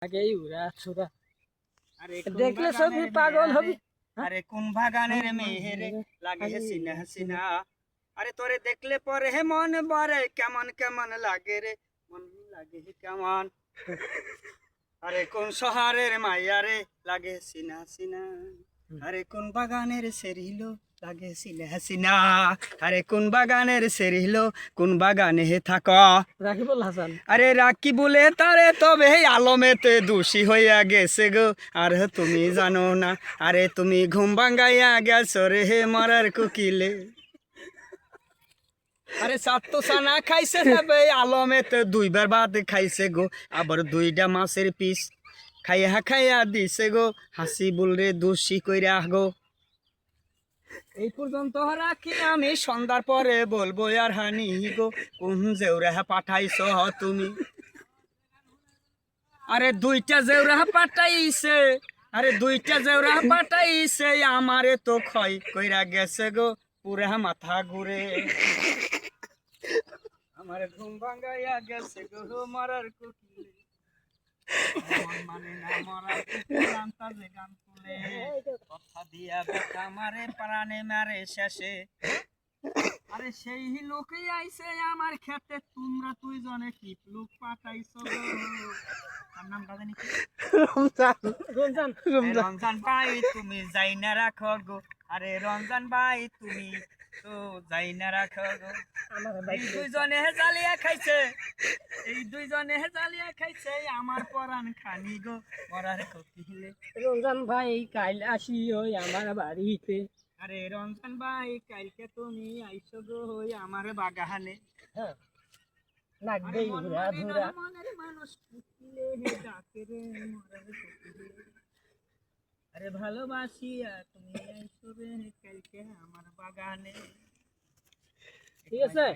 আগেই উড়া ছুরা আরে দেখলে সবই পাগল হবি। আরে কোন বাগানের মেয়ে রে লাগে হাসিনা হাসিনা। আরে তোরে দেখলে পরে হে মন বরে কেমন কেমন লাগে রে মন লাগে কেমন। আরে কোন শহরের মাইয়া রে লাগে হাসিনা হাসিনা। আরে কোন বাগানের সেরিলো লাগে হাসিনা হাসিনা। আরে কোন বাগানের সেরিলো কোন বাগানে হে থাক। রাকিবুল হাসান। আরে রাকি বলে তারে তবে আলমেতে দোষী হইয়া গেছে গো আর তুমি জানো না। আরে তুমি ঘুম ভাঙ্গাইয়া গেছো রে হে মরার কুকিলে। আরে সাত্তো সানা খাইছে তবে আলমেতে দুইবার ভাত খাইছে গো আবার দুইটা মাছের পিস খাইয়া খাইয়া দিছে গো হাসি বলরে দোষী কইরা গো। এই পর্যন্ত রাখি আমি সন্ধ্যার পরে বলবো আর হানি গো কোন জেউরা পাঠাইছ তুমি। আরে দুইটা জেউরা পাঠাইছে আরে দুইটা জেউরা পাঠাইছে আমারে তো ক্ষয় কইরা গেছে গো পুরা মাথা ঘুরে। আমার ঘুম ভাঙ্গাইয়া গেছে গো মরার কুকিলে। মানে না মরার কুকিলে আনতাছে গান তুলে কথা দিয়া বেটা মারে প্রাণে মারে শেষে। আরে সেই লোকই আইছে আমার খেতে তোমরা তুই জনে কি লোক পাঠাইছো গো। তার নামটা জানি কি? রমজান রমজান ভাই তুমি যাই না রাখো গো। আরে রমজান ভাই তুমি তো যাই না রাখো গো। এই দুইজনে জ্বালিয়া খাইছে এই দুইজনে জ্বালিয়া খাইছে আমার পরাণ খানি গো মরার কোকিলে। রমজান ভাই কাল আসি ওই আমার বাড়িতে। আরে রমজান ভাই কালকে তুমি আইছো গো ওই আমার বাগানে। হ্যাঁ লাগবেই উড়া ধুরা। মনের মানুষ কুকিলে হে ডাকে রে মরার কোকিলে। আরে ভালোবাসিয়া তুমি আইছো রে কালকে আমার বাগানে। ঠিক আছে।